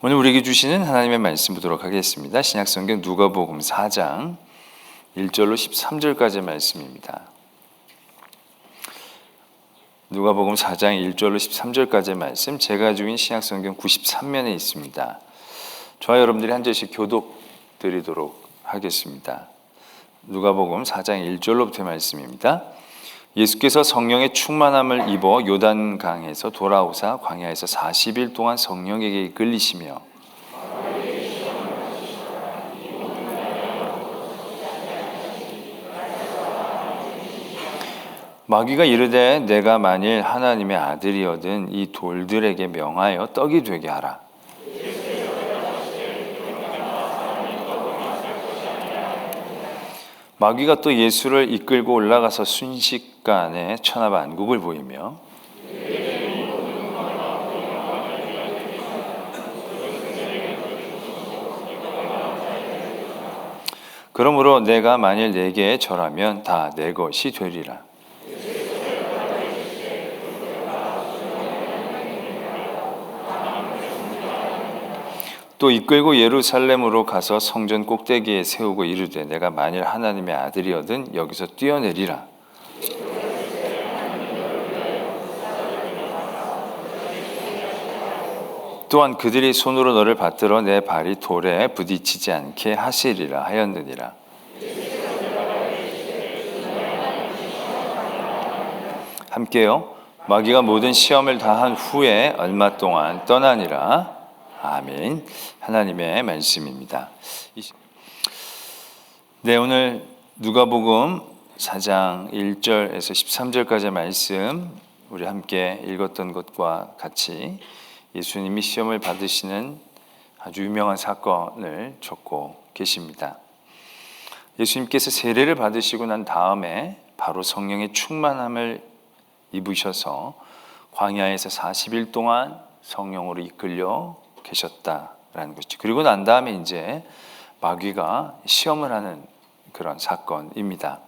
오늘 우리에게 주시는 하나님의 말씀 보도록 하겠습니다. 신약성경 누가복음 4장 1절로 13절까지의 말씀입니다. 누가복음 4장 1절로 13절까지의 말씀, 제가 가지고 있는 신약성경 93면에 있습니다. 저와 여러분들이 한 절씩 교독 드리도록 하겠습니다. 누가복음 4장 1절로부터의 말씀입니다. 예수께서 성령의 충만함을 입어 요단강에서 돌아오사 광야에서 40일 동안 성령에게 이끌리시며 마귀가 이르되 내가 만일 하나님의 아들이거든 이 돌들에게 명하여 떡이 되게 하라. 마귀가 또 예수를 이끌고 올라가서 순식간에 천하만국을 보이며 그러므로 내가 만일 내게 절하면 다 내 것이 되리라. 또 이끌고 예루살렘으로 가서 성전 꼭대기에 세우고 이르되 내가 만일 하나님의 아들이거든 여기서 뛰어내리라. 또한 그들이 손으로 너를 받들어 내 발이 돌에 부딪히지 않게 하시리라 하였느니라. 함께요. 마귀가 모든 시험을 다한 후에 얼마 동안 떠나니라. 아멘. 하나님의 말씀입니다. 네, 오늘 누가복음 4장 1절에서 13절까지의 말씀 우리 함께 읽었던 것과 같이 예수님이 시험을 받으시는 아주 유명한 사건을 적고 계십니다. 예수님께서 세례를 받으시고 난 다음에 바로 성령의 충만함을 입으셔서 광야에서 40일 동안 성령으로 이끌려 계셨다라는 것이죠. 그리고 난 다음에 이제 마귀가 시험을 하는 그런 사건입니다.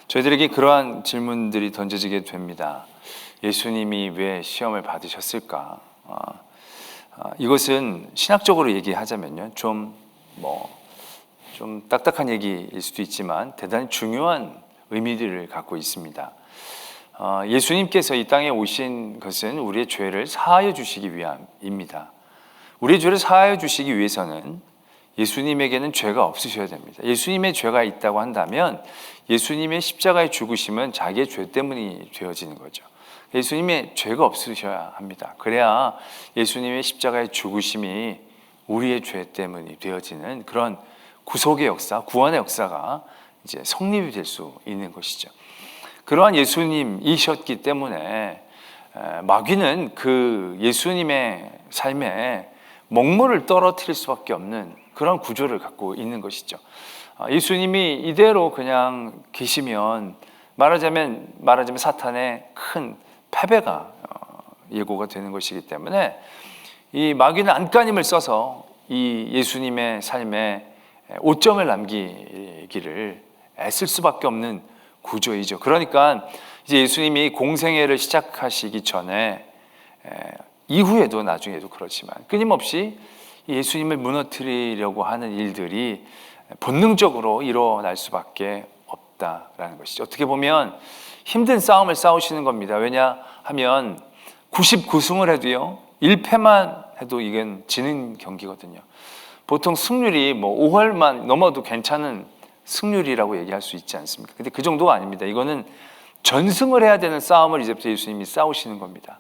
저희들에게 그러한 질문들이 던져지게 됩니다. 예수님이 왜 시험을 받으셨을까? 이것은 신학적으로 얘기하자면요, 좀 딱딱한 얘기일 수도 있지만 대단히 중요한 의미들을 갖고 있습니다. 예수님께서 이 땅에 오신 것은 우리의 죄를 사하여 주시기 위함입니다. 우리의 죄를 사하여 주시기 위해서는 예수님에게는 죄가 없으셔야 됩니다. 예수님의 죄가 있다고 한다면 예수님의 십자가의 죽으심은 자기의 죄 때문이 되어지는 거죠. 예수님의 죄가 없으셔야 합니다. 그래야 예수님의 십자가의 죽으심이 우리의 죄 때문이 되어지는 그런 구속의 역사, 구원의 역사가 이제 성립이 될 수 있는 것이죠. 그러한 예수님이셨기 때문에 마귀는 그 예수님의 삶에 먹물을 떨어뜨릴 수밖에 없는 그런 구조를 갖고 있는 것이죠. 예수님이 이대로 그냥 계시면 말하자면 사탄의 큰 패배가 예고가 되는 것이기 때문에 이 마귀는 안간힘을 써서 이 예수님의 삶에 오점을 남기기를 애쓸 수밖에 없는 구조이죠. 그러니까 이제 예수님이 공생애를 시작하시기 전에 이후에도 나중에도 그렇지만 끊임없이 예수님을 무너뜨리려고 하는 일들이 본능적으로 일어날 수밖에 없다라는 것이죠. 어떻게 보면 힘든 싸움을 싸우시는 겁니다. 왜냐하면 99승을 해도요, 1패만 해도 이건 지는 경기거든요. 보통 승률이 5할만 넘어도 괜찮은 승률이라고 얘기할 수 있지 않습니까? 근데 그 정도가 아닙니다. 이거는 전승을 해야 되는 싸움을 이제부터 예수님이 싸우시는 겁니다.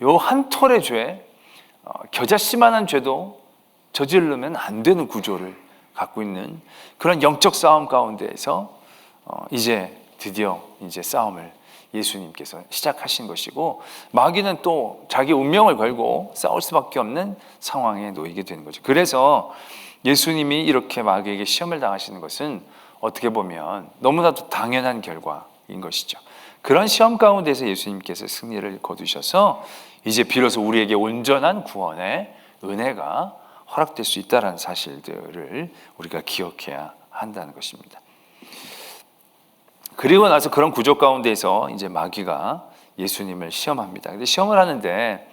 요 한 톨의 죄, 겨자씨만한 죄도 저지르면 안 되는 구조를 갖고 있는 그런 영적 싸움 가운데에서 이제 드디어 이제 싸움을 예수님께서 시작하신 것이고, 마귀는 또 자기 운명을 걸고 싸울 수밖에 없는 상황에 놓이게 되는 거죠. 그래서 예수님이 이렇게 마귀에게 시험을 당하시는 것은 어떻게 보면 너무나도 당연한 결과인 것이죠. 그런 시험 가운데서 예수님께서 승리를 거두셔서 이제 비로소 우리에게 온전한 구원의 은혜가 허락될 수 있다는 사실들을 우리가 기억해야 한다는 것입니다. 그리고 나서 그런 구조 가운데서 이제 마귀가 예수님을 시험합니다. 근데 시험을 하는데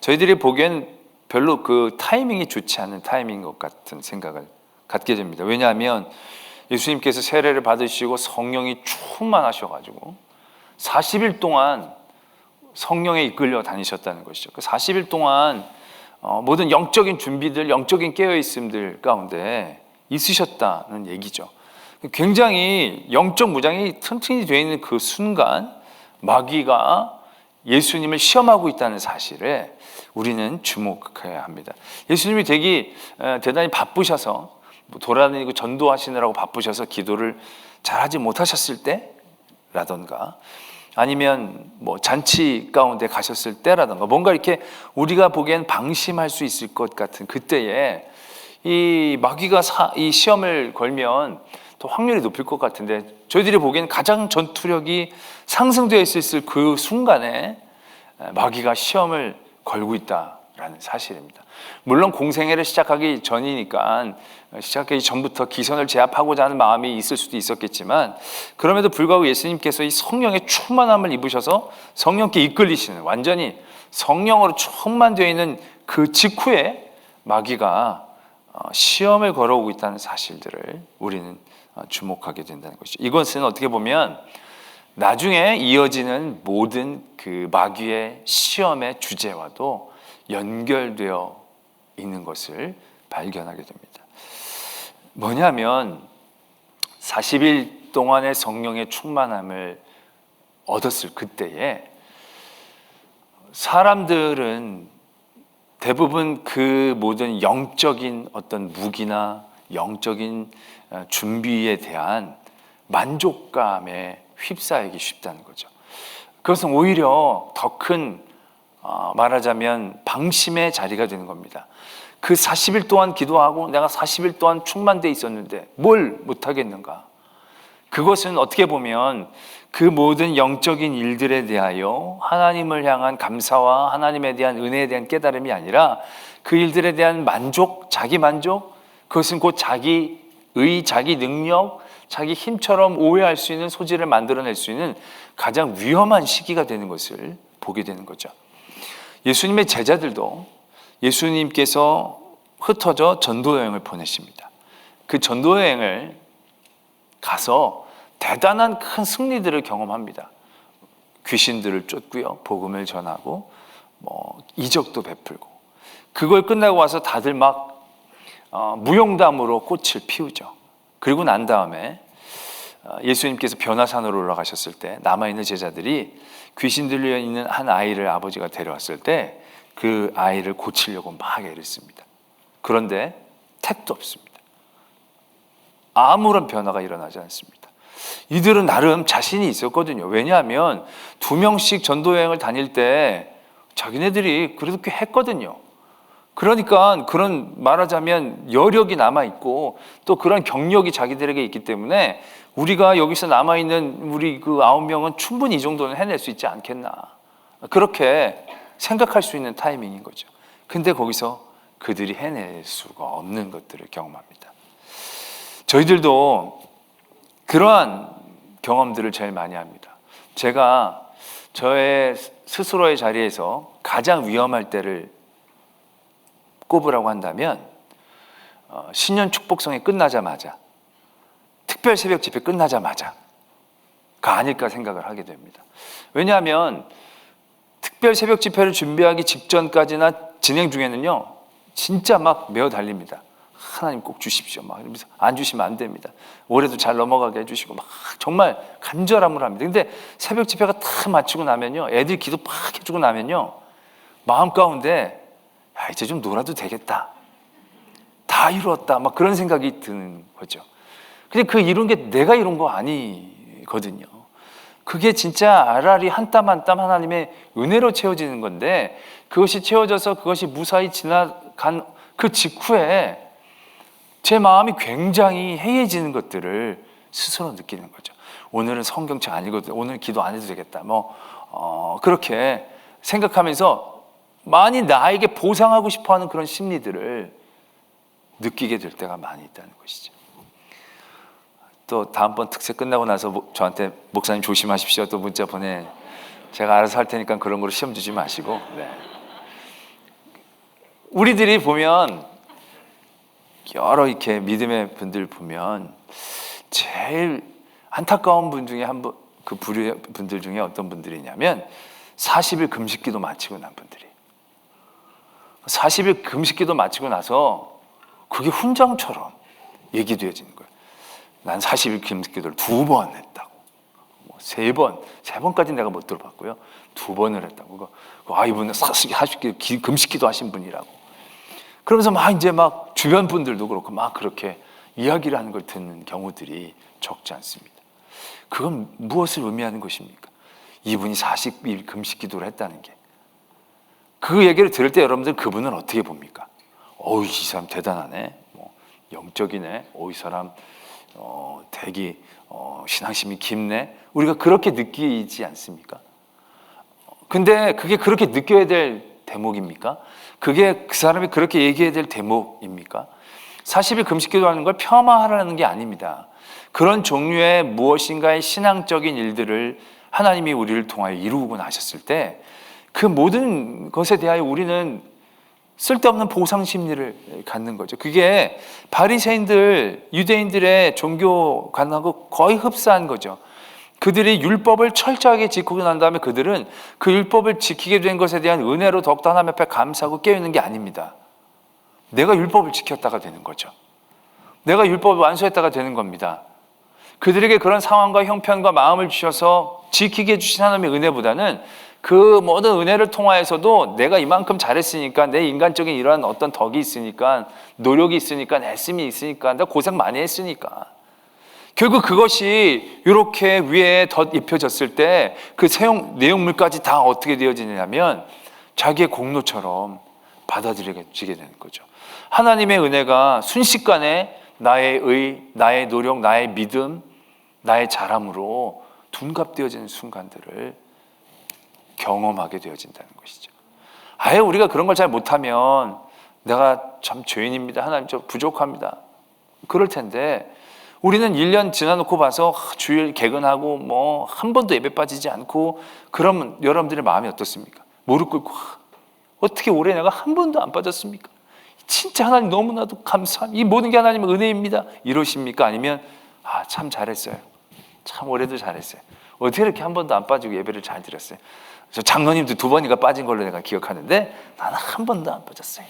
저희들이 보기엔 별로 그 타이밍이 좋지 않은 타이밍인 것 같은 생각을 갖게 됩니다. 왜냐하면 예수님께서 세례를 받으시고 성령이 충만하셔가지고 40일 동안 성령에 이끌려 다니셨다는 것이죠. 그 40일 동안 모든 영적인 준비들, 영적인 깨어있음들 가운데 있으셨다는 얘기죠. 굉장히 영적 무장이 튼튼히 되어 있는 그 순간 마귀가 예수님을 시험하고 있다는 사실에 우리는 주목해야 합니다. 예수님이 대단히 바쁘셔서 돌아다니고 전도하시느라고 바쁘셔서 기도를 잘하지 못하셨을 때라던가 아니면 잔치 가운데 가셨을 때라던가 뭔가 이렇게 우리가 보기엔 방심할 수 있을 것 같은 그때에 이 마귀가 이 시험을 걸면 또 확률이 높을 것 같은데 저희들이 보기엔 가장 전투력이 상승되어 있을 그 순간에 마귀가 시험을 걸고 있다라는 사실입니다. 물론 공생애를 시작하기 전이니까 시작하기 전부터 기선을 제압하고자 하는 마음이 있을 수도 있었겠지만 그럼에도 불구하고 예수님께서 이 성령의 충만함을 입으셔서 성령께 이끌리시는 완전히 성령으로 충만되어 있는 그 직후에 마귀가 시험을 걸어오고 있다는 사실들을 우리는 주목하게 된다는 것이죠. 이것은 어떻게 보면 나중에 이어지는 모든 그 마귀의 시험의 주제와도 연결되어 있는 것을 발견하게 됩니다. 뭐냐면 40일 동안의 성령의 충만함을 얻었을 그때에 사람들은 대부분 그 모든 영적인 어떤 무기나 영적인 준비에 대한 만족감에 휩싸이기 쉽다는 거죠. 그것은 오히려 더 큰 말하자면 방심의 자리가 되는 겁니다. 그 40일 동안 기도하고 내가 40일 동안 충만되어 있었는데 뭘 못하겠는가? 그것은 어떻게 보면 그 모든 영적인 일들에 대하여 하나님을 향한 감사와 하나님에 대한 은혜에 대한 깨달음이 아니라 그 일들에 대한 만족, 자기 만족, 그것은 곧 자기의 자기 능력, 자기 힘처럼 오해할 수 있는 소지를 만들어낼 수 있는 가장 위험한 시기가 되는 것을 보게 되는 거죠. 예수님의 제자들도 예수님께서 흩어져 전도여행을 보내십니다. 그 전도여행을 가서 대단한 큰 승리들을 경험합니다. 귀신들을 쫓고요, 복음을 전하고 이적도 베풀고 그걸 끝나고 와서 다들 막 무용담으로 꽃을 피우죠. 그리고 난 다음에 예수님께서 변화산으로 올라가셨을 때 남아있는 제자들이 귀신 들려 있는 한 아이를 아버지가 데려왔을 때 그 아이를 고치려고 막 애를 씁니다. 그런데 택도 없습니다. 아무런 변화가 일어나지 않습니다. 이들은 나름 자신이 있었거든요. 왜냐하면 2명씩 전도여행을 다닐 때 자기네들이 그래도 꽤 했거든요. 그러니까 그런 말하자면 여력이 남아있고 또 그런 경력이 자기들에게 있기 때문에 우리가 여기서 남아있는 우리 그 9명은 충분히 이 정도는 해낼 수 있지 않겠나, 그렇게 생각할 수 있는 타이밍인 거죠. 근데 거기서 그들이 해낼 수가 없는 것들을 경험합니다. 저희들도 그러한 경험들을 제일 많이 합니다. 제가 저의 스스로의 자리에서 가장 위험할 때를 꼽으라고 한다면 신년 축복성이 끝나자마자, 특별 새벽 집회 끝나자마자가 아닐까 생각을 하게 됩니다. 왜냐하면 특별 새벽 집회를 준비하기 직전까지나 진행 중에는요 진짜 막 메어 달립니다. 하나님 꼭 주십시오 막 이러면서 안 주시면 안 됩니다. 올해도 잘 넘어가게 해주시고 막 정말 간절함을 합니다. 근데 새벽 집회가 다 마치고 나면요, 애들 기도 팍 해주고 나면요 마음 가운데 야, 이제 좀 놀아도 되겠다, 다 이루었다, 막 그런 생각이 드는 거죠. 근데 그 이룬 게 내가 이룬 거 아니거든요. 그게 진짜 알알이 한 땀 한 땀 하나님의 은혜로 채워지는 건데, 그것이 채워져서 그것이 무사히 지나간 그 직후에 제 마음이 굉장히 해이해지는 것들을 스스로 느끼는 거죠. 오늘은 성경책 안 읽어도, 오늘 기도 안 해도 되겠다, 그렇게 생각하면서 많이 나에게 보상하고 싶어하는 그런 심리들을 느끼게 될 때가 많이 있다는 것이죠. 또 다음번 특세 끝나고 나서 저한테 목사님 조심하십시오 또 문자 제가 알아서 할 테니까 그런 거로 시험 주지 마시고. 네. 우리들이 보면 여러 이렇게 믿음의 분들 보면 제일 안타까운 분 중에 그 부류의 분들 중에 어떤 분들이냐면 40일 금식기도 마치고 난 분들이 40일 금식기도 마치고 나서 그게 훈장처럼 얘기되어지는 거예요. 난 40일 금식기도를 2번 했다고. 3번까지 내가 못 들어봤고요. 2번을 했다고. 이분은 40일 금식기도 하신 분이라고. 그러면서 이제 주변 분들도 그렇고 그렇게 이야기를 하는 걸 듣는 경우들이 적지 않습니다. 그건 무엇을 의미하는 것입니까? 이분이 40일 금식기도를 했다는 게. 그 얘기를 들을 때 여러분들 그분은 어떻게 봅니까? 이 사람 대단하네. 영적이네. 이 사람 되게 신앙심이 깊네. 우리가 그렇게 느끼지 않습니까? 근데 그게 그렇게 느껴야 될 대목입니까? 그게 그 사람이 그렇게 얘기해야 될 대목입니까? 40일 금식기도하는 걸 폄하하라는 게 아닙니다. 그런 종류의 무엇인가의 신앙적인 일들을 하나님이 우리를 통하여 이루고 나셨을 때 그 모든 것에 대하여 우리는 쓸데없는 보상 심리를 갖는 거죠. 그게 바리새인들, 유대인들의 종교관하고 거의 흡사한 거죠. 그들이 율법을 철저하게 지키고 난 다음에 그들은 그 율법을 지키게 된 것에 대한 은혜로 더욱더 하나님 앞에 감사하고 깨어있는 게 아닙니다. 내가 율법을 지켰다가 되는 거죠. 내가 율법을 완수했다가 되는 겁니다. 그들에게 그런 상황과 형편과 마음을 주셔서 지키게 해주신 하나님의 은혜보다는 그 모든 은혜를 통하여서도 내가 이만큼 잘했으니까, 내 인간적인 이러한 어떤 덕이 있으니까, 노력이 있으니까, 애씀이 있으니까, 내가 고생 많이 했으니까, 결국 그것이 이렇게 위에 덧 입혀졌을 때 그 내용물까지 다 어떻게 되어지냐면 자기의 공로처럼 받아들여지게 되는 거죠. 하나님의 은혜가 순식간에 나의 나의 노력, 나의 믿음, 나의 잘함으로 둔갑되어지는 순간들을 경험하게 되어진다는 것이죠. 아예 우리가 그런 걸 잘 못하면 내가 참 죄인입니다. 하나님 저 부족합니다. 그럴 텐데 우리는 1년 지나놓고 봐서 주일 개근하고 한 번도 예배 빠지지 않고 그러면 여러분들의 마음이 어떻습니까? 무릎 꿇고 어떻게 올해 내가 한 번도 안 빠졌습니까? 진짜 하나님 너무나도 감사합니다. 이 모든 게 하나님의 은혜입니다. 이러십니까? 아니면 참 잘했어요. 참 올해도 잘했어요. 어떻게 이렇게 한 번도 안 빠지고 예배를 잘 드렸어요. 저 장로님도 2번인가 빠진 걸로 내가 기억하는데 나는 한 번도 안 빠졌어요.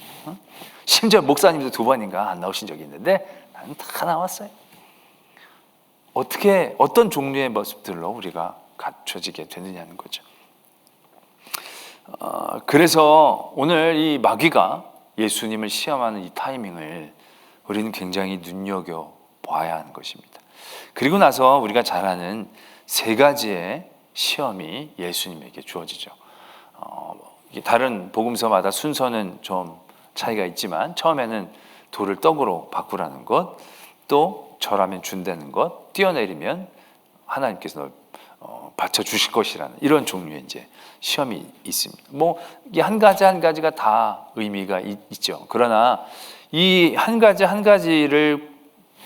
심지어 목사님도 2번인가 안 나오신 적이 있는데 나는 다 나왔어요. 어떤 종류의 모습들로 우리가 갖춰지게 되느냐는 거죠. 그래서 오늘 이 마귀가 예수님을 시험하는 이 타이밍을 우리는 굉장히 눈여겨봐야 하는 것입니다. 그리고 나서 우리가 잘 아는 3가지의 시험이 예수님에게 주어지죠. 다른 복음서마다 순서는 좀 차이가 있지만 처음에는 돌을 떡으로 바꾸라는 것, 또 절하면 준다는 것, 뛰어내리면 하나님께서 널 받쳐주실 것이라는 이런 종류의 이제 시험이 있습니다. 이게 한 가지 한 가지가 다 의미가 있죠. 그러나 이 한 가지 한 가지를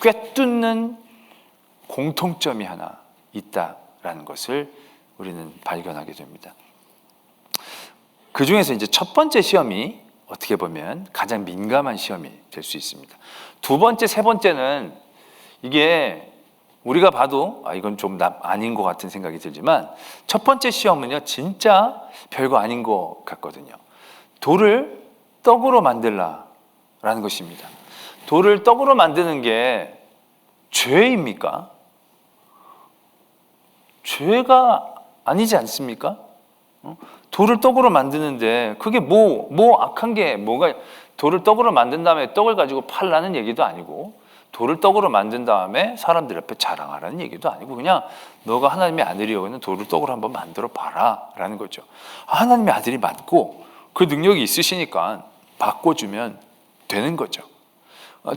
꿰뚫는 공통점이 하나 있다라는 것을 우리는 발견하게 됩니다. 그 중에서 이제 첫 번째 시험이 어떻게 보면 가장 민감한 시험이 될 수 있습니다. 2번째, 3번째는 이게 우리가 봐도 이건 좀 아닌 것 같은 생각이 들지만 첫 번째 시험은요 진짜 별거 아닌 것 같거든요. 돌을 떡으로 만들라라는 것입니다. 돌을 떡으로 만드는 게 죄입니까? 죄가 아니지 않습니까? 돌을 떡으로 만드는데 그게 악한 게 뭐가, 돌을 떡으로 만든 다음에 떡을 가지고 팔라는 얘기도 아니고 돌을 떡으로 만든 다음에 사람들 앞에 자랑하라는 얘기도 아니고 그냥 너가 하나님의 아들이면 돌을 떡으로 한번 만들어 봐라 라는 거죠. 하나님의 아들이 맞고 그 능력이 있으시니까 바꿔주면 되는 거죠.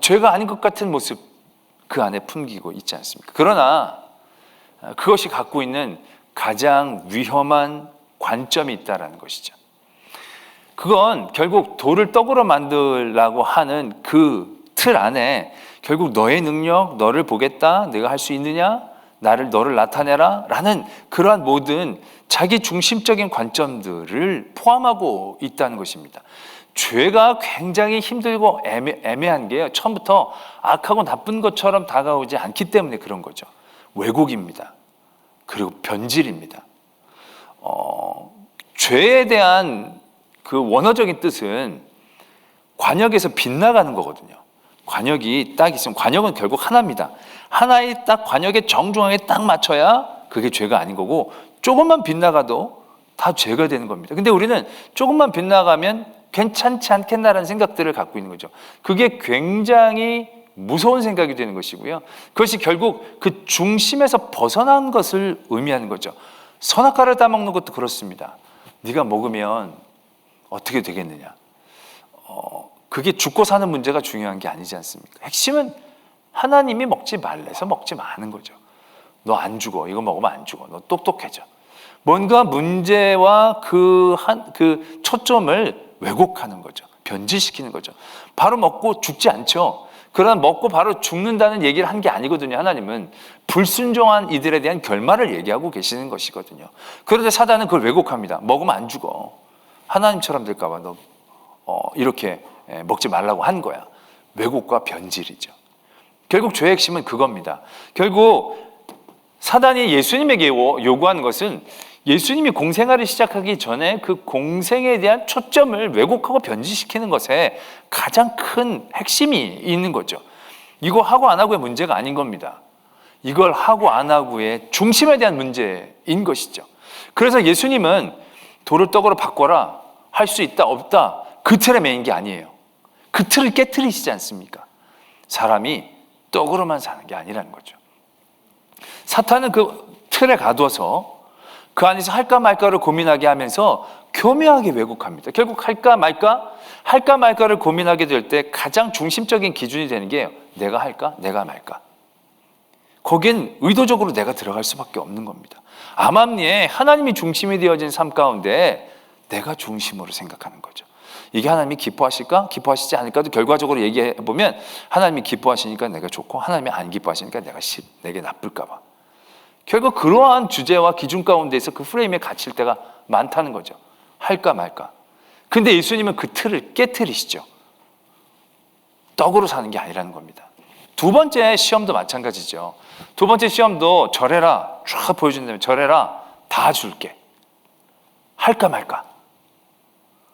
죄가 아닌 것 같은 모습 그 안에 풍기고 있지 않습니까? 그러나 그것이 갖고 있는 가장 위험한 관점이 있다는 것이죠. 그건 결국 돌을 떡으로 만들라고 하는 그 틀 안에 결국 너의 능력, 너를 보겠다, 내가 할 수 있느냐, 너를 나타내라 라는 그러한 모든 자기 중심적인 관점들을 포함하고 있다는 것입니다. 죄가 굉장히 힘들고 애매한 게요, 처음부터 악하고 나쁜 것처럼 다가오지 않기 때문에 그런 거죠. 왜곡입니다. 그리고 변질입니다. 죄에 대한 그 원어적인 뜻은 관역에서 빗나가는 거거든요. 관역이 딱 있으면, 관역은 결국 하나입니다. 하나의 딱 관역에 정중하게 딱 맞춰야 그게 죄가 아닌 거고, 조금만 빗나가도 다 죄가 되는 겁니다. 근데 우리는 조금만 빗나가면 괜찮지 않겠나라는 생각들을 갖고 있는 거죠. 그게 굉장히 무서운 생각이 되는 것이고요. 그것이 결국 그 중심에서 벗어난 것을 의미하는 거죠. 선악과를 따먹는 것도 그렇습니다. 네가 먹으면 어떻게 되겠느냐. 그게 죽고 사는 문제가 중요한 게 아니지 않습니까? 핵심은 하나님이 먹지 말래서 먹지 마는 거죠. 너 안 죽어. 이거 먹으면 안 죽어. 너 똑똑해져. 뭔가 문제와 그 초점을 왜곡하는 거죠. 변질시키는 거죠. 바로 먹고 죽지 않죠. 그러나 먹고 바로 죽는다는 얘기를 한 게 아니거든요. 하나님은 불순종한 이들에 대한 결말을 얘기하고 계시는 것이거든요. 그런데 사단은 그걸 왜곡합니다. 먹으면 안 죽어. 하나님처럼 될까 봐 너 이렇게 먹지 말라고 한 거야. 왜곡과 변질이죠. 결국 죄의 핵심은 그겁니다. 결국 사단이 예수님에게 요구하는 것은 예수님이 공생활을 시작하기 전에 그 공생에 대한 초점을 왜곡하고 변질시키는 것에 가장 큰 핵심이 있는 거죠. 이거 하고 안 하고의 문제가 아닌 겁니다. 이걸 하고 안 하고의 중심에 대한 문제인 것이죠. 그래서 예수님은 돌을 떡으로 바꿔라, 할 수 있다 없다, 그 틀에 매인 게 아니에요. 그 틀을 깨트리시지 않습니까? 사람이 떡으로만 사는 게 아니라는 거죠. 사탄은 그 틀에 가둬서 그 안에서 할까 말까를 고민하게 하면서 교묘하게 왜곡합니다. 결국 할까 말까를 고민하게 될 때 가장 중심적인 기준이 되는 게 내가 할까, 내가 말까. 거긴 의도적으로 내가 들어갈 수밖에 없는 겁니다. 암암리에 하나님이 중심이 되어진 삶 가운데 내가 중심으로 생각하는 거죠. 이게 하나님이 기뻐하실까, 기뻐하시지 않을까도 결과적으로 얘기해 보면 하나님이 기뻐하시니까 내가 좋고 하나님이 안 기뻐하시니까 내게 나쁠까 봐. 결국 그러한 주제와 기준 가운데에서 그 프레임에 갇힐 때가 많다는 거죠. 할까 말까. 근데 예수님은 그 틀을 깨트리시죠. 떡으로 사는 게 아니라는 겁니다. 두 번째 시험도 마찬가지죠. 두 번째 시험도 절해라 쫙 보여준다면 절해라 다 줄게. 할까 말까.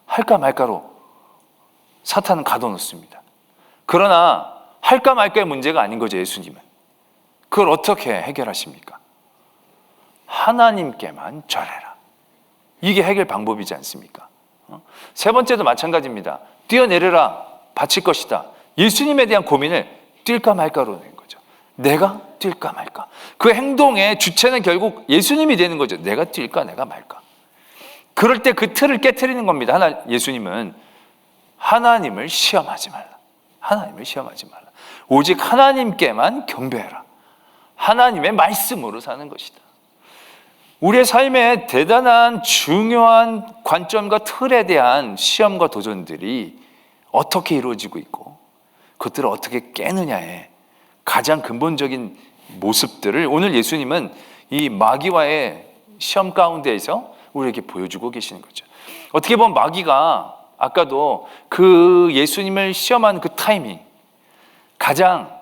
할까 말까로 사탄은 가둬놓습니다. 그러나 할까 말까의 문제가 아닌 거죠. 예수님은. 그걸 어떻게 해결하십니까? 하나님께만 절해라. 이게 해결 방법이지 않습니까? 세 번째도 마찬가지입니다. 뛰어내려라 바칠 것이다. 예수님에 대한 고민을 뛸까 말까로 낸 거죠. 내가 뛸까 말까. 그 행동의 주체는 결국 예수님이 되는 거죠. 내가 뛸까 내가 말까. 그럴 때 그 틀을 깨트리는 겁니다. 예수님은 하나님을 시험하지 말라. 하나님을 시험하지 말라. 오직 하나님께만 경배해라. 하나님의 말씀으로 사는 것이다. 우리의 삶에 대단한 중요한 관점과 틀에 대한 시험과 도전들이 어떻게 이루어지고 있고 그것들을 어떻게 깨느냐에 가장 근본적인 모습들을 오늘 예수님은 이 마귀와의 시험 가운데에서 우리에게 보여주고 계시는 거죠. 어떻게 보면 마귀가 아까도 그 예수님을 시험한 그 타이밍, 가장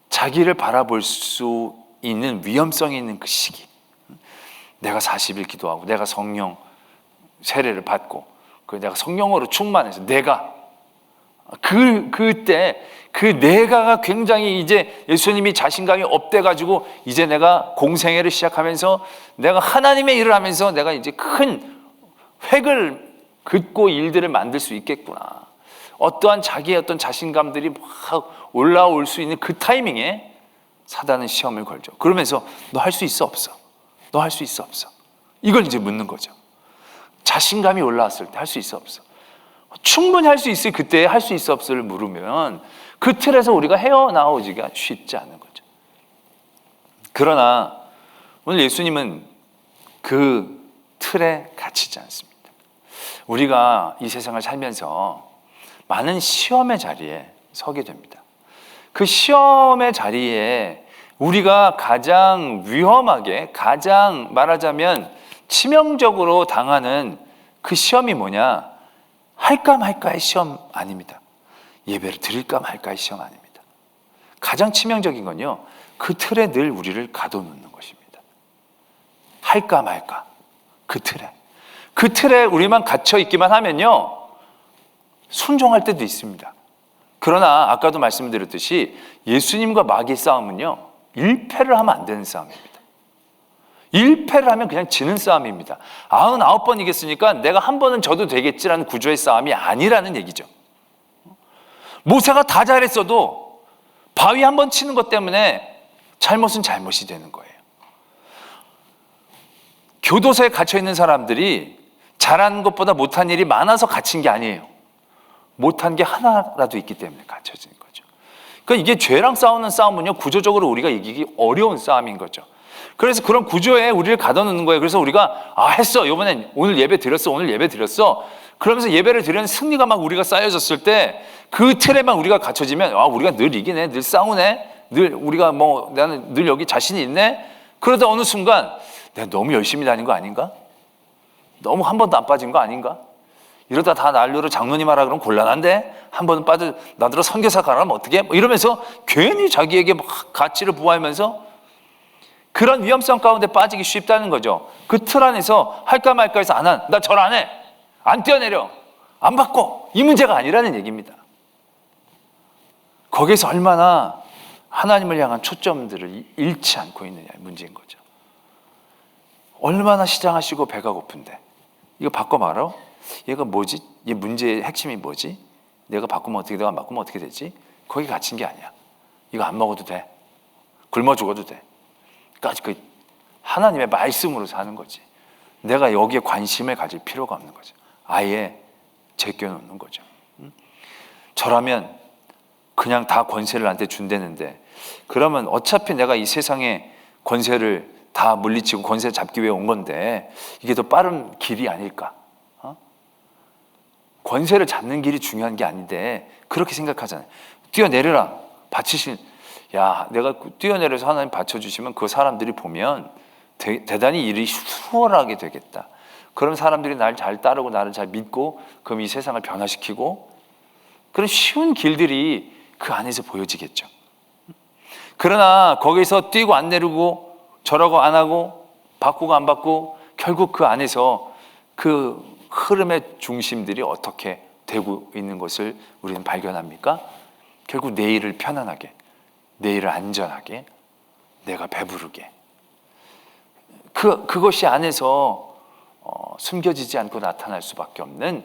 자기를 바라볼 수 있는 위험성이 있는 그 시기, 내가 40일 기도하고 내가 성령 세례를 받고 내가 성령으로 충만해서 내가 그때 그 내가가 굉장히 이제 예수님이 자신감이 업돼가지고 이제 내가 공생애를 시작하면서 내가 하나님의 일을 하면서 내가 이제 큰 획을 긋고 일들을 만들 수 있겠구나. 어떠한 자기의 어떤 자신감들이 막 올라올 수 있는 그 타이밍에 사단은 시험을 걸죠. 그러면서 너 할 수 있어 없어? 너 할 수 있어 없어? 이걸 이제 묻는 거죠. 자신감이 올라왔을 때 할 수 있어 없어? 충분히 할 수 있을 그때 할 수 있어 없어를 물으면 그 틀에서 우리가 헤어나오기가 쉽지 않은 거죠. 그러나 오늘 예수님은 그 틀에 갇히지 않습니다. 우리가 이 세상을 살면서 많은 시험의 자리에 서게 됩니다. 그 시험의 자리에 우리가 가장 위험하게, 가장 말하자면 치명적으로 당하는 그 시험이 뭐냐? 할까 말까의 시험 아닙니다. 예배를 드릴까 말까의 시험 아닙니다. 가장 치명적인 건요, 그 틀에 늘 우리를 가둬놓는 것입니다. 할까 말까, 그 틀에 우리만 갇혀 있기만 하면요, 순종할 때도 있습니다. 그러나 아까도 말씀드렸듯이 예수님과 마귀의 싸움은요, 1패를 하면 안 되는 싸움입니다. 1패를 하면 그냥 지는 싸움입니다. 99번 이겼으니까 내가 한 번은 져도 되겠지라는 구조의 싸움이 아니라는 얘기죠. 모세가 다 잘했어도 바위 한 번 치는 것 때문에 잘못은 잘못이 되는 거예요. 교도소에 갇혀 있는 사람들이 잘하는 것보다 못한 일이 많아서 갇힌 게 아니에요. 못한 게 하나라도 있기 때문에 갇혀지는 거죠. 그러니까 이게 죄랑 싸우는 싸움은요, 구조적으로 우리가 이기기 어려운 싸움인 거죠. 그래서 그런 구조에 우리를 가둬놓는 거예요. 그래서 우리가 했어, 이번엔 오늘 예배 드렸어, 오늘 예배 드렸어, 그러면서 예배를 드리는 승리가 막 우리가 쌓여졌을 때 그 틀에만 우리가 갇혀지면 우리가 늘 이기네, 늘 싸우네, 늘 우리가 나는 늘 여기 자신이 있네. 그러다 어느 순간 내가 너무 열심히 다닌 거 아닌가? 너무 한 번도 안 빠진 거 아닌가? 이러다 다 난로로 장로님 하라 그러면 곤란한데, 한 번은 나더러 선교사 가라면 어떻게? 이러면서 괜히 자기에게 막 가치를 부여하면서 그런 위험성 가운데 빠지기 쉽다는 거죠. 그 틀 안에서 할까 말까 해서 나 절 안 해, 안 뛰어내려, 안 바꿔, 이 문제가 아니라는 얘기입니다. 거기에서 얼마나 하나님을 향한 초점들을 잃지 않고 있느냐의 문제인 거죠. 얼마나 시장하시고 배가 고픈데 이거 바꿔 말아? 얘가 뭐지? 얘 문제의 핵심이 뭐지? 내가 바꾸면 어떻게 되고 안 바꾸면 어떻게 되지? 거기 갇힌 게 아니야. 이거 안 먹어도 돼, 굶어 죽어도 돼, 까지 그 하나님의 말씀으로 사는 거지. 내가 여기에 관심을 가질 필요가 없는 거죠. 아예 제껴놓는 거죠. 저라면 그냥 다 권세를 나한테 준다는데, 그러면 어차피 내가 이 세상에 권세를 다 물리치고 권세 잡기 위해 온 건데 이게 더 빠른 길이 아닐까? 권세를 잡는 길이 중요한 게 아닌데 그렇게 생각하잖아요. 뛰어내려라, 내가 뛰어내려서 하나님 받쳐주시면 그 사람들이 보면 대단히 일이 수월하게 되겠다. 그런 사람들이 날 잘 따르고 나를 잘 믿고 그럼 이 세상을 변화시키고, 그런 쉬운 길들이 그 안에서 보여지겠죠. 그러나 거기서 뛰고 안 내리고 저라고 안 하고 바꾸고 안 바꾸고, 결국 그 안에서 그 흐름의 중심들이 어떻게 되고 있는 것을 우리는 발견합니까? 결국 내일을 편안하게, 내일을 안전하게, 내가 배부르게, 그것이 안에서 숨겨지지 않고 나타날 수밖에 없는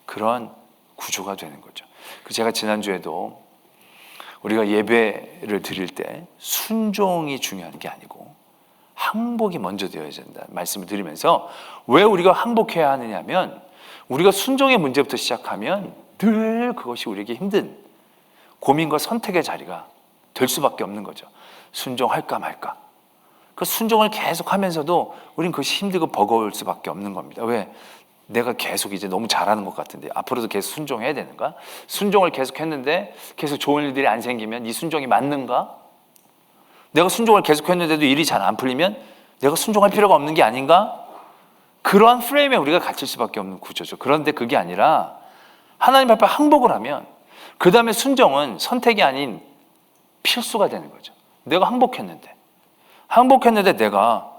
그런 구조가 되는 거죠. 제가 지난주에도 우리가 예배를 드릴 때 순종이 중요한 게 아니고 항복이 먼저 되어야 된다 말씀을 드리면서, 왜 우리가 항복해야 하느냐면 우리가 순종의 문제부터 시작하면 늘 그것이 우리에게 힘든 고민과 선택의 자리가 될 수밖에 없는 거죠. 순종할까 말까. 그 순종을 계속 하면서도 우린 그것이 힘들고 버거울 수밖에 없는 겁니다. 왜? 내가 계속 이제 너무 잘하는 것 같은데 앞으로도 계속 순종해야 되는가? 순종을 계속 했는데 계속 좋은 일들이 안 생기면 이 순종이 맞는가? 내가 순종을 계속 했는데도 일이 잘 안 풀리면 내가 순종할 필요가 없는 게 아닌가? 그러한 프레임에 우리가 갇힐 수밖에 없는 구조죠. 그런데 그게 아니라 하나님 앞에 항복을 하면 그 다음에 순종은 선택이 아닌 필수가 되는 거죠. 내가 항복했는데 내가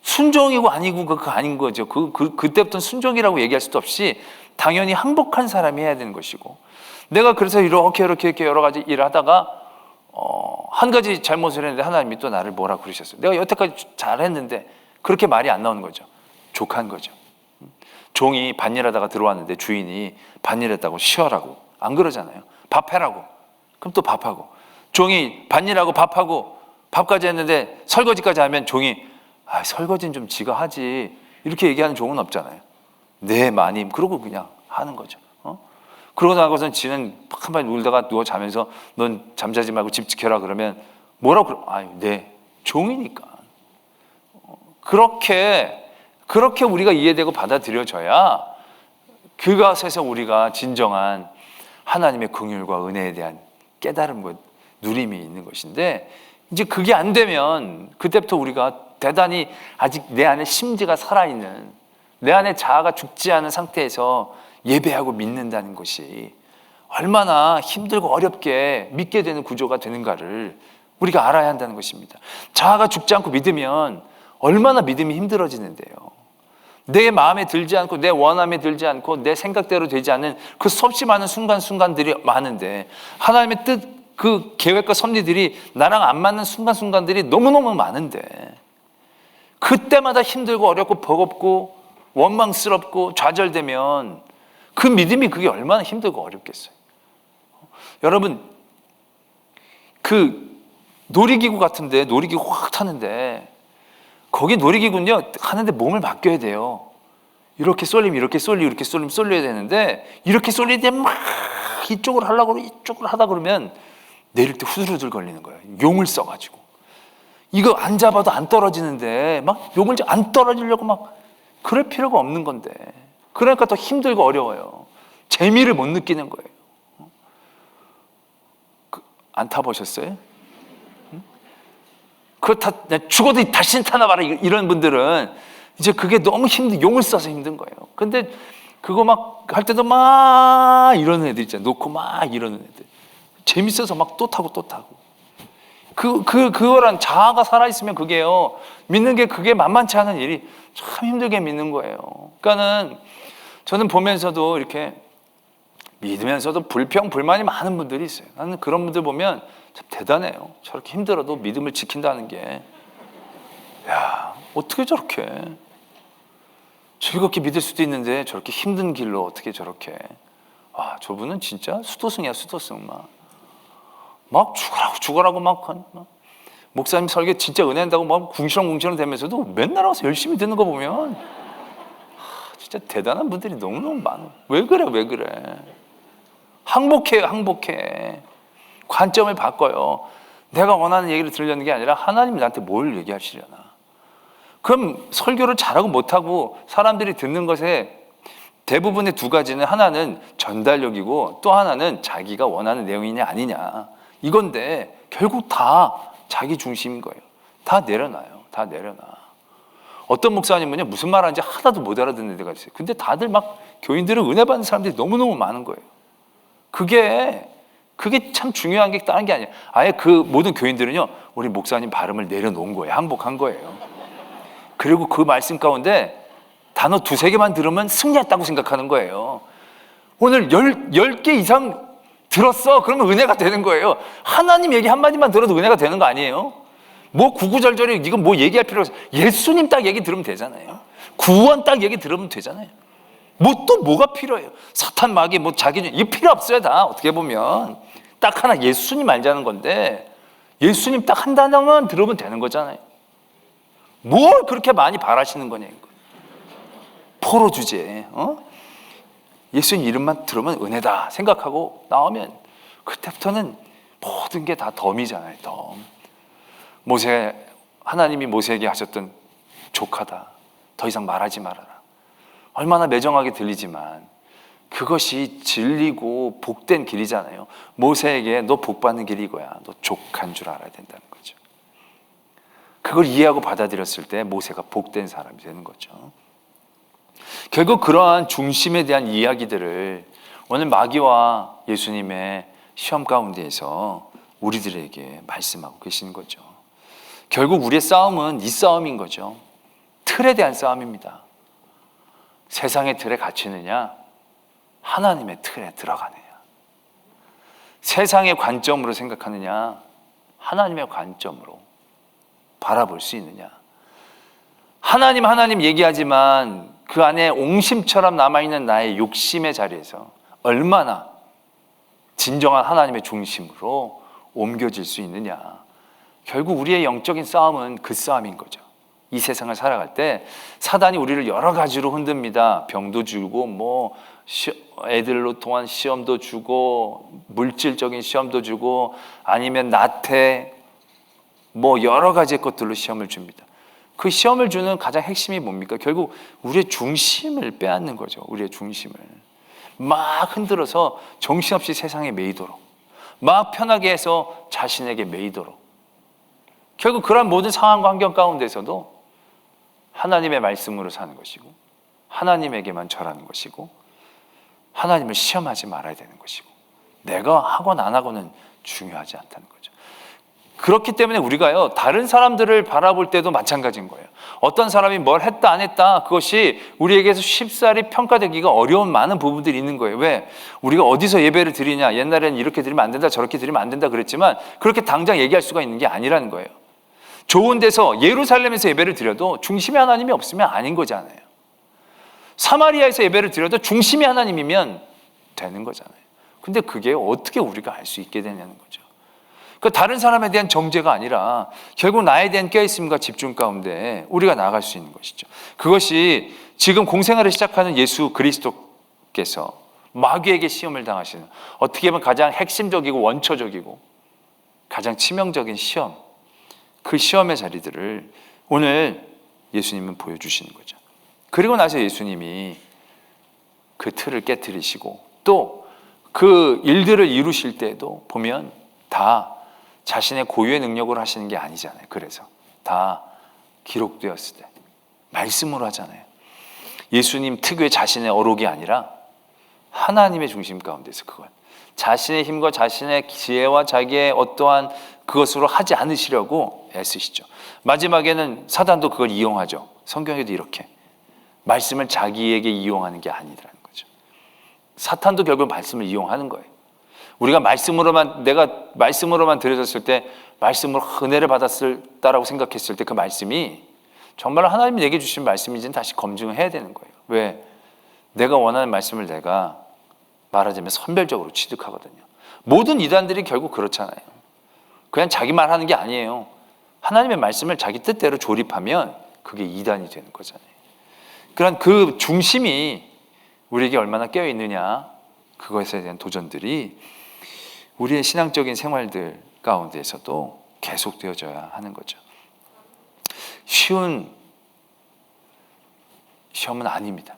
순종이고 아니고 그거 아닌 거죠. 그때부터는 순종이라고 얘기할 수도 없이 당연히 항복한 사람이 해야 되는 것이고, 내가 그래서 이렇게 여러 가지 일을 하다가 한 가지 잘못을 했는데 하나님이 또 나를 뭐라 그러셨어요. 내가 여태까지 잘했는데 그렇게 말이 안 나오는 거죠. 족한 거죠. 종이 밭일하다가 들어왔는데 주인이 밭일했다고 쉬어라고 안 그러잖아요. 밥해라고. 그럼 또 밥하고. 종이 밭일하고 밥하고 밥까지 했는데 설거지까지 하면 종이 설거지는 좀 지가 하지, 이렇게 얘기하는 종은 없잖아요. 네 마님, 그러고 그냥 하는 거죠. 그러고 나고선 지는 한번 울다가 누워 자면서 넌 잠자지 말고 집 지켜라 그러면 뭐라고 네, 종이니까. 그렇게 우리가 이해되고 받아들여져야 그것에서 우리가 진정한 하나님의 긍휼과 은혜에 대한 깨달음과 누림이 있는 것인데, 이제 그게 안 되면 그때부터 우리가 대단히 아직 내 안에 심지가 살아있는, 내 안에 자아가 죽지 않은 상태에서 예배하고 믿는다는 것이 얼마나 힘들고 어렵게 믿게 되는 구조가 되는가를 우리가 알아야 한다는 것입니다. 자아가 죽지 않고 믿으면 얼마나 믿음이 힘들어지는데요. 내 마음에 들지 않고 내 원함에 들지 않고 내 생각대로 되지 않는 그 수없이 많은 순간순간들이 많은데, 하나님의 뜻, 그 계획과 섭리들이 나랑 안 맞는 순간순간들이 너무너무 많은데, 그때마다 힘들고 어렵고 버겁고 원망스럽고 좌절되면 그 믿음이 그게 얼마나 힘들고 어렵겠어요. 여러분, 그 놀이기구 같은데, 놀이기구 확 타는데, 거기 놀이기구는요, 하는데 몸을 맡겨야 돼요. 이렇게 쏠리면 이렇게 쏠리고, 이렇게 쏠리면 쏠려야 되는데, 이렇게 쏠릴 때 막 이쪽으로 하려고 이쪽으로 하다 그러면 내릴 때 후들후들 걸리는 거예요. 용을 써가지고. 이거 안 잡아도 안 떨어지는데, 막 용을 안 떨어지려고 막, 그럴 필요가 없는 건데. 그러니까 더 힘들고 어려워요. 재미를 못 느끼는 거예요. 안 타보셨어요? 그거 죽어도 다시는 타나 봐라, 이런 분들은 이제 그게 너무 용을 써서 힘든 거예요. 근데 그거 막 할 때도 막 이러는 애들 있잖아요. 놓고 막 이러는 애들. 재밌어서 막 또 타고 또 타고. 그거란 자아가 살아있으면 그게요, 믿는 게 그게 만만치 않은 일이 참 힘들게 믿는 거예요. 그러니까는 저는 보면서도 이렇게 믿으면서도 불평, 불만이 많은 분들이 있어요. 나는 그런 분들 보면 참 대단해요. 저렇게 힘들어도 믿음을 지킨다는 게. 야, 어떻게 저렇게 즐겁게 믿을 수도 있는데 저렇게 힘든 길로 어떻게 저렇게. 아, 저분은 진짜 수도승이야, 수도승. 막 죽어라고 막 목사님 설교 진짜 은혜한다고 막 궁시렁궁시렁 되면서도 맨날 와서 열심히 듣는 거 보면 진짜 대단한 분들이 너무너무 많아. 왜 그래? 항복해요, 항복해. 관점을 바꿔요. 내가 원하는 얘기를 들으려는 게 아니라 하나님이 나한테 뭘 얘기하시려나. 그럼 설교를 잘하고 못하고 사람들이 듣는 것에 대부분의 두 가지는, 하나는 전달력이고 또 하나는 자기가 원하는 내용이냐 아니냐, 이건데 결국 다 자기 중심인 거예요. 다 내려놔요. 다 내려놔. 어떤 목사님은요, 무슨 말하는지 하나도 못 알아듣는 데가 있어요. 근데 다들 막 교인들은 은혜 받는 사람들이 너무너무 많은 거예요. 그게 참 중요한 게 다른 게 아니에요. 아예 그 모든 교인들은요, 우리 목사님 발음을 내려놓은 거예요. 항복한 거예요. 그리고 그 말씀 가운데 단어 두세 개만 들으면 승리했다고 생각하는 거예요. 오늘 10개 이상 들었어, 그러면 은혜가 되는 거예요. 하나님 얘기 한마디만 들어도 은혜가 되는 거 아니에요? 뭐 구구절절히 이건 뭐 얘기할 필요 없어요. 예수님 딱 얘기 들으면 되잖아요. 구원 딱 얘기 들으면 되잖아요. 뭐 또 뭐가 필요해요? 사탄 마귀 뭐 자기 이게 필요 없어요. 다 어떻게 보면 딱 하나 예수님 알자는 건데, 예수님 딱 한 단어만 들으면 되는 거잖아요. 뭘 그렇게 많이 바라시는 거냐, 이거. 포로 주제, 예수님 이름만 들으면 은혜다 생각하고 나오면 그때부터는 모든 게 다 덤이잖아요. 덤. 하나님이 모세에게 하셨던 족하다, 더 이상 말하지 말아라. 얼마나 매정하게 들리지만 그것이 진리고 복된 길이잖아요. 모세에게 너 복받는 길이 이거야, 너 족한 줄 알아야 된다는 거죠. 그걸 이해하고 받아들였을 때 모세가 복된 사람이 되는 거죠. 결국 그러한 중심에 대한 이야기들을 오늘 마귀와 예수님의 시험 가운데에서 우리들에게 말씀하고 계시는 거죠. 결국 우리의 싸움은 이 싸움인 거죠. 틀에 대한 싸움입니다. 세상의 틀에 갇히느냐, 하나님의 틀에 들어가느냐. 세상의 관점으로 생각하느냐, 하나님의 관점으로 바라볼 수 있느냐. 하나님 얘기하지만 그 안에 옹심처럼 남아있는 나의 욕심의 자리에서 얼마나 진정한 하나님의 중심으로 옮겨질 수 있느냐. 결국 우리의 영적인 싸움은 그 싸움인 거죠. 이 세상을 살아갈 때 사단이 우리를 여러 가지로 흔듭니다. 병도 주고 애들로 통한 시험도 주고 물질적인 시험도 주고 아니면 나태 여러 가지의 것들로 시험을 줍니다. 그 시험을 주는 가장 핵심이 뭡니까? 결국 우리의 중심을 빼앗는 거죠. 우리의 중심을 막 흔들어서 정신없이 세상에 매이도록, 막 편하게 해서 자신에게 매이도록. 결국 그런 모든 상황과 환경 가운데서도 하나님의 말씀으로 사는 것이고 하나님에게만 절하는 것이고 하나님을 시험하지 말아야 되는 것이고, 내가 하건 안 하고는 중요하지 않다는 거죠. 그렇기 때문에 우리가요, 다른 사람들을 바라볼 때도 마찬가지인 거예요. 어떤 사람이 뭘 했다 안 했다, 그것이 우리에게서 쉽사리 평가되기가 어려운 많은 부분들이 있는 거예요. 왜? 우리가 어디서 예배를 드리냐, 옛날에는 이렇게 드리면 안 된다, 저렇게 드리면 안 된다 그랬지만 그렇게 당장 얘기할 수가 있는 게 아니라는 거예요. 좋은 데서, 예루살렘에서 예배를 드려도 중심에 하나님이 없으면 아닌 거잖아요. 사마리아에서 예배를 드려도 중심이 하나님이면 되는 거잖아요. 근데 그게 어떻게 우리가 알 수 있게 되냐는 거죠. 그 다른 사람에 대한 정죄가 아니라 결국 나에 대한 깨어있음과 집중 가운데 우리가 나아갈 수 있는 것이죠. 그것이 지금 공생활을 시작하는 예수 그리스도께서 마귀에게 시험을 당하시는, 어떻게 보면 가장 핵심적이고 원초적이고 가장 치명적인 시험, 그 시험의 자리들을 오늘 예수님은 보여주시는 거죠. 그리고 나서 예수님이 그 틀을 깨뜨리시고 또 그 일들을 이루실 때도 보면 다 자신의 고유의 능력으로 하시는 게 아니잖아요. 그래서 다 기록되었을 때 말씀으로 하잖아요. 예수님 특유의 자신의 어록이 아니라 하나님의 중심 가운데서 그걸 자신의 힘과 자신의 지혜와 자기의 어떠한 그것으로 하지 않으시려고 애쓰시죠. 마지막에는 사단도 그걸 이용하죠. 성경에도 이렇게 말씀을 자기에게 이용하는 게 아니라는 거죠. 사탄도 결국 말씀을 이용하는 거예요. 우리가 내가 말씀으로만 들여졌을 때, 말씀으로 은혜를 받았다라고 생각했을 때 그 말씀이 정말 하나님이 내게 주신 말씀인지는 다시 검증을 해야 되는 거예요. 왜? 내가 원하는 말씀을 내가 말하자면 선별적으로 취득하거든요. 모든 이단들이 결국 그렇잖아요. 그냥 자기 말하는 게 아니에요. 하나님의 말씀을 자기 뜻대로 조립하면 그게 이단이 되는 거잖아요. 그런 그 중심이 우리에게 얼마나 깨어있느냐, 그것에 대한 도전들이 우리의 신앙적인 생활들 가운데에서도 계속되어져야 하는 거죠. 쉬운 시험은 아닙니다.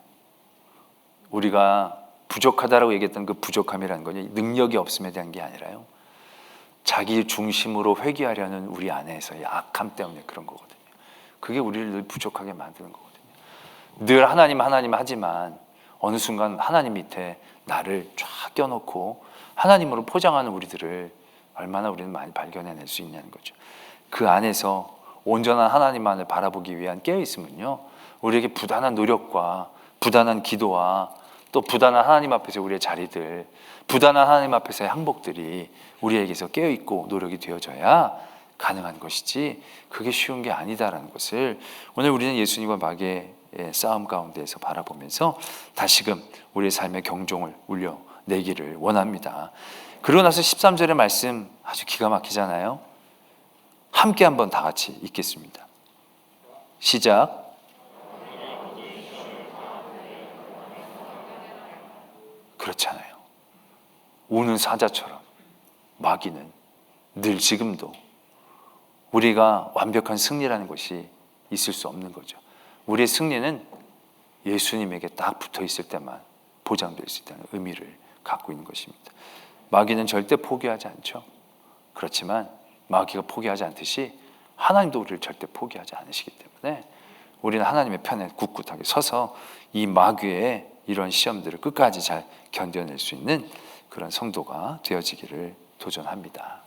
우리가 부족하다라고 얘기했던 그 부족함이라는 건 능력이 없음에 대한 게 아니라요, 자기 중심으로 회귀하려는 우리 안에서의 악함 때문에 그런 거거든요. 그게 우리를 늘 부족하게 만드는 거거든요. 늘 하나님 하지만 어느 순간 하나님 밑에 나를 쫙 껴놓고 하나님으로 포장하는 우리들을 얼마나 우리는 많이 발견해낼 수 있냐는 거죠. 그 안에서 온전한 하나님만을 바라보기 위한 깨어있음은요, 우리에게 부단한 노력과 부단한 기도와 또 부단한 하나님 앞에서 우리의 자리들, 부단한 하나님 앞에서의 항복들이 우리에게서 깨어있고 노력이 되어져야 가능한 것이지, 그게 쉬운 게 아니다라는 것을 오늘 우리는 예수님과 마귀의 싸움 가운데에서 바라보면서 다시금 우리의 삶의 경종을 울려내기를 원합니다. 그러고 나서 13절의 말씀 아주 기가 막히잖아요. 함께 한번 다 같이 읽겠습니다. 시작. 그렇잖아요. 우는 사자처럼 마귀는 늘 지금도 우리가 완벽한 승리라는 것이 있을 수 없는 거죠. 우리의 승리는 예수님에게 딱 붙어 있을 때만 보장될 수 있다는 의미를 갖고 있는 것입니다. 마귀는 절대 포기하지 않죠. 그렇지만 마귀가 포기하지 않듯이 하나님도 우리를 절대 포기하지 않으시기 때문에 우리는 하나님의 편에 굳굳하게 서서 이 마귀의 이런 시험들을 끝까지 잘 견뎌낼 수 있는 그런 성도가 되어지기를 도전합니다.